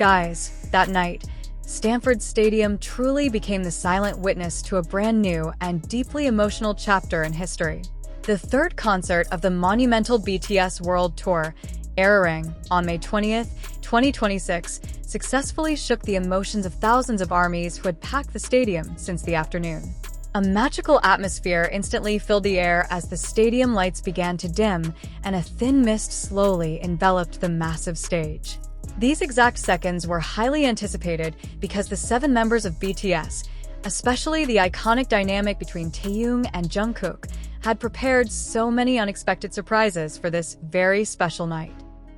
Guys, that night, Stanford Stadium truly became the silent witness to a brand new and deeply emotional chapter in history. The third concert of the monumental BTS World Tour, ARIRANG, on May 20th, 2026, successfully shook the emotions of thousands of ARMYs who had packed the stadium since the afternoon. A magical atmosphere instantly filled the air as the stadium lights began to dim and a thin mist slowly enveloped the massive stage. These exact seconds were highly anticipated because the 7 members of BTS, especially the iconic dynamic between Taehyung and Jungkook, had prepared so many unexpected surprises for this very special night.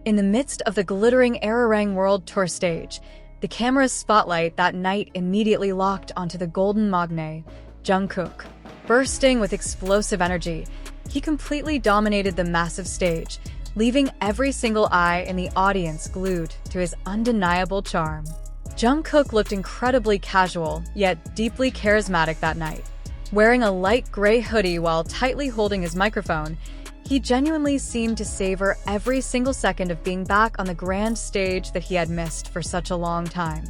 In the midst of the glittering ARIRANG World Tour stage, the camera's spotlight that night immediately locked onto the golden magne, Jungkook. Bursting with explosive energy, he completely dominated the massive stage, leaving every single eye in the audience glued to his undeniable charm. Jungkook looked incredibly casual, yet deeply charismatic that night. Wearing a light gray hoodie while tightly holding his microphone, he genuinely seemed to savor every single second of being back on the grand stage that he had missed for such a long time.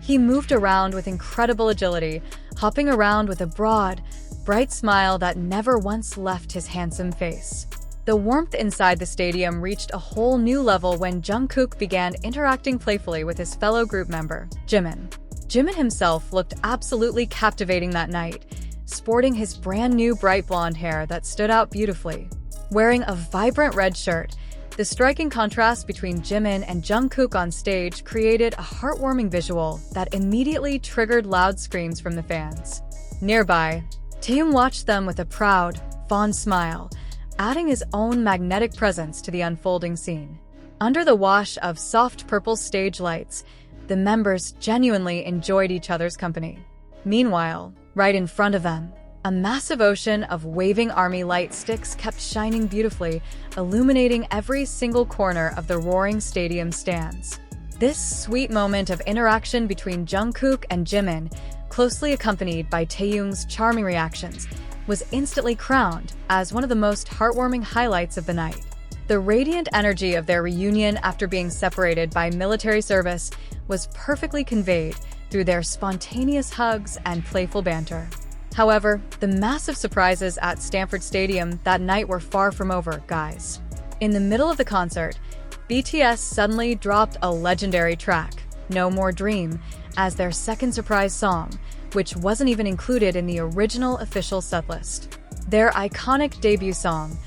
He moved around with incredible agility, hopping around with a broad, bright smile that never once left his handsome face. The warmth inside the stadium reached a whole new level when Jungkook began interacting playfully with his fellow group member, Jimin. Jimin himself looked absolutely captivating that night, sporting his brand new bright blonde hair that stood out beautifully. Wearing a vibrant red shirt, the striking contrast between Jimin and Jungkook on stage created a heartwarming visual that immediately triggered loud screams from the fans. Nearby, Taehyung watched them with a proud, fond smile, adding his own magnetic presence to the unfolding scene. Under the wash of soft purple stage lights, the members genuinely enjoyed each other's company. Meanwhile, right in front of them, a massive ocean of waving ARMY light sticks kept shining beautifully, illuminating every single corner of the roaring stadium stands. This sweet moment of interaction between Jungkook and Jimin, closely accompanied by Taehyung's charming reactions, was instantly crowned as one of the most heartwarming highlights of the night. The radiant energy of their reunion after being separated by military service was perfectly conveyed through their spontaneous hugs and playful banter. However, the massive surprises at Stanford Stadium that night were far from over, guys. In the middle of the concert, BTS suddenly dropped a legendary track, No More Dream, as their second surprise song, which wasn't even included in the original official setlist. Their iconic debut song,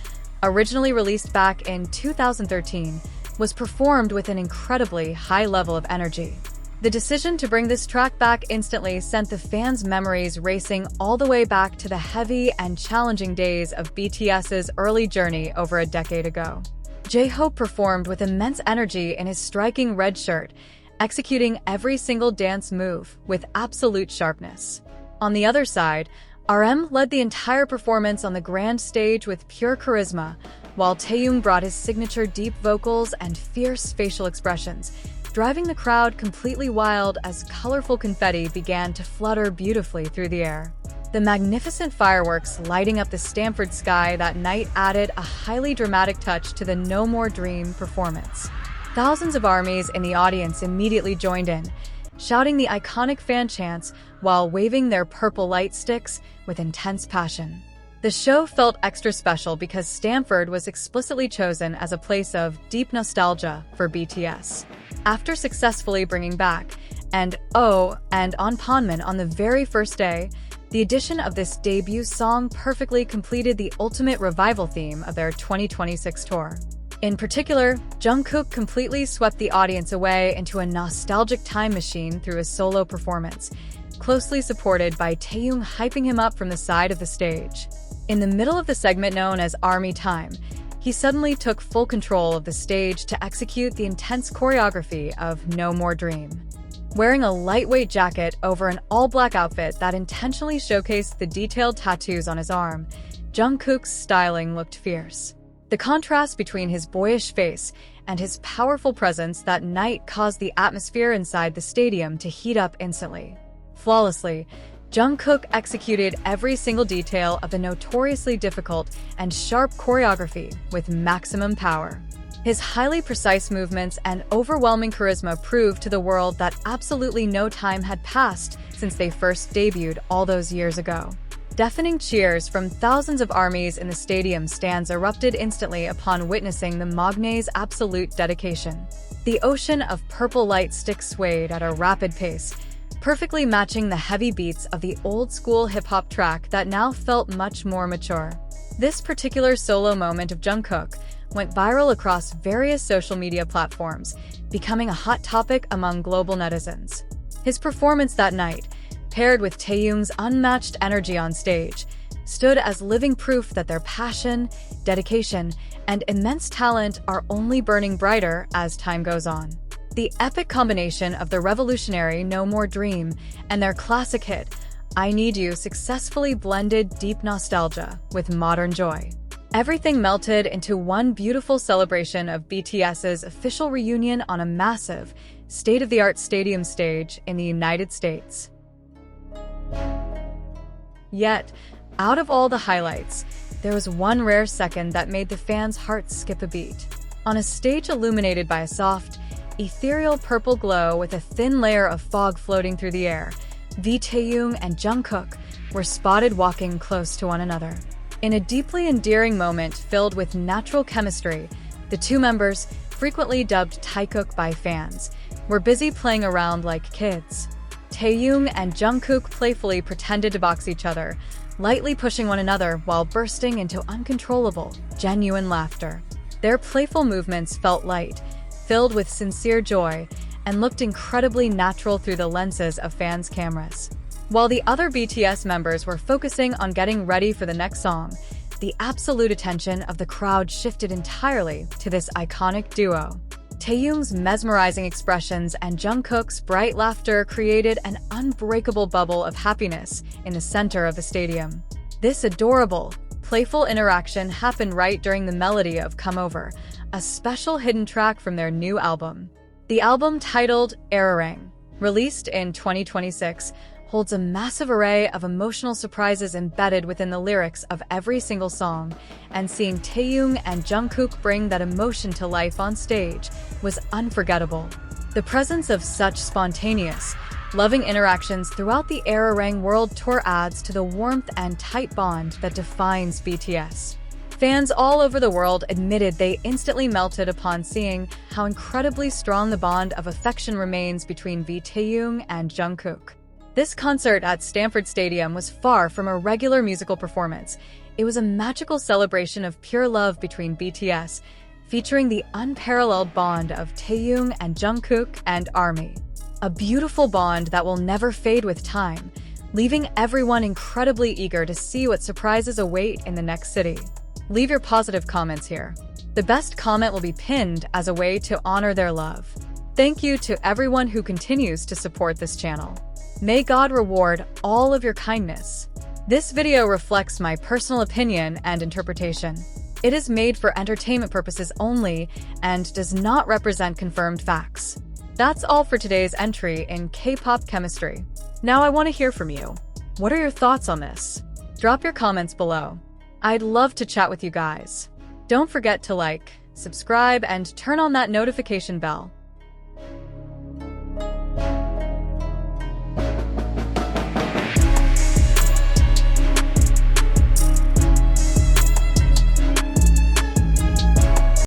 originally released back in 2013, was performed with an incredibly high level of energy. The decision to bring this track back instantly sent the fans' memories racing all the way back to the heavy and challenging days of BTS's early journey over a decade ago. J-Hope performed with immense energy in his striking red shirt, executing every single dance move with absolute sharpness. On the other side, RM led the entire performance on the grand stage with pure charisma, while Taehyung brought his signature deep vocals and fierce facial expressions, driving the crowd completely wild as colorful confetti began to flutter beautifully through the air. The magnificent fireworks lighting up the Stanford sky that night added a highly dramatic touch to the No More Dream performance. Thousands of ARMYs in the audience immediately joined in, shouting the iconic fan chants while waving their purple light sticks with intense passion. The show felt extra special because Stanford was explicitly chosen as a place of deep nostalgia for BTS. After successfully bringing back and Anpanman on the very first day, the addition of this debut song perfectly completed the ultimate revival theme of their 2026 tour. In particular, Jungkook completely swept the audience away into a nostalgic time machine through his solo performance, closely supported by Taehyung hyping him up from the side of the stage. In the middle of the segment known as ARMY Time, he suddenly took full control of the stage to execute the intense choreography of No More Dream. Wearing a lightweight jacket over an all-black outfit that intentionally showcased the detailed tattoos on his arm, Jungkook's styling looked fierce. The contrast between his boyish face and his powerful presence that night caused the atmosphere inside the stadium to heat up instantly. Flawlessly, Jungkook executed every single detail of the notoriously difficult and sharp choreography with maximum power. His highly precise movements and overwhelming charisma proved to the world that absolutely no time had passed since they first debuted all those years ago. Deafening cheers from thousands of ARMYs in the stadium stands erupted instantly upon witnessing the Magnae's absolute dedication. The ocean of purple light sticks swayed at a rapid pace, perfectly matching the heavy beats of the old-school hip-hop track that now felt much more mature. This particular solo moment of Jungkook went viral across various social media platforms, becoming a hot topic among global netizens. His performance that night, paired with Taehyung's unmatched energy on stage, stood as living proof that their passion, dedication, and immense talent are only burning brighter as time goes on. The epic combination of the revolutionary No More Dream and their classic hit, I Need You, successfully blended deep nostalgia with modern joy. Everything melted into one beautiful celebration of BTS's official reunion on a massive, state-of-the-art stadium stage in the United States. Yet, out of all the highlights, there was one rare second that made the fans' hearts skip a beat. On a stage illuminated by a soft, ethereal purple glow with a thin layer of fog floating through the air, Taehyung and Jungkook were spotted walking close to one another. In a deeply endearing moment filled with natural chemistry, the two members, frequently dubbed Taekook by fans, were busy playing around like kids. Taehyung and Jungkook playfully pretended to box each other, lightly pushing one another while bursting into uncontrollable, genuine laughter. Their playful movements felt light, filled with sincere joy, and looked incredibly natural through the lenses of fans' cameras. While the other BTS members were focusing on getting ready for the next song, the absolute attention of the crowd shifted entirely to this iconic duo. Taehyung's mesmerizing expressions and Jungkook's bright laughter created an unbreakable bubble of happiness in the center of the stadium. This adorable, playful interaction happened right during the melody of Come Over, a special hidden track from their new album. The album, titled ARIRANG, released in 2026, holds a massive array of emotional surprises embedded within the lyrics of every single song, and seeing Taehyung and Jungkook bring that emotion to life on stage was unforgettable. The presence of such spontaneous, loving interactions throughout the ARIRANG World Tour adds to the warmth and tight bond that defines BTS. Fans all over the world admitted they instantly melted upon seeing how incredibly strong the bond of affection remains between Taehyung and Jungkook. This concert at Stanford Stadium was far from a regular musical performance. It was a magical celebration of pure love between BTS, featuring the unparalleled bond of Taehyung and Jungkook and ARMY. A beautiful bond that will never fade with time, leaving everyone incredibly eager to see what surprises await in the next city. Leave your positive comments here. The best comment will be pinned as a way to honor their love. Thank you to everyone who continues to support this channel. May God reward all of your kindness. This video reflects my personal opinion and interpretation. It is made for entertainment purposes only and does not represent confirmed facts. That's all for today's entry in K-pop chemistry. Now I want to hear from you. What are your thoughts on this? Drop your comments below. I'd love to chat with you guys. Don't forget to like, subscribe, and turn on that notification bell.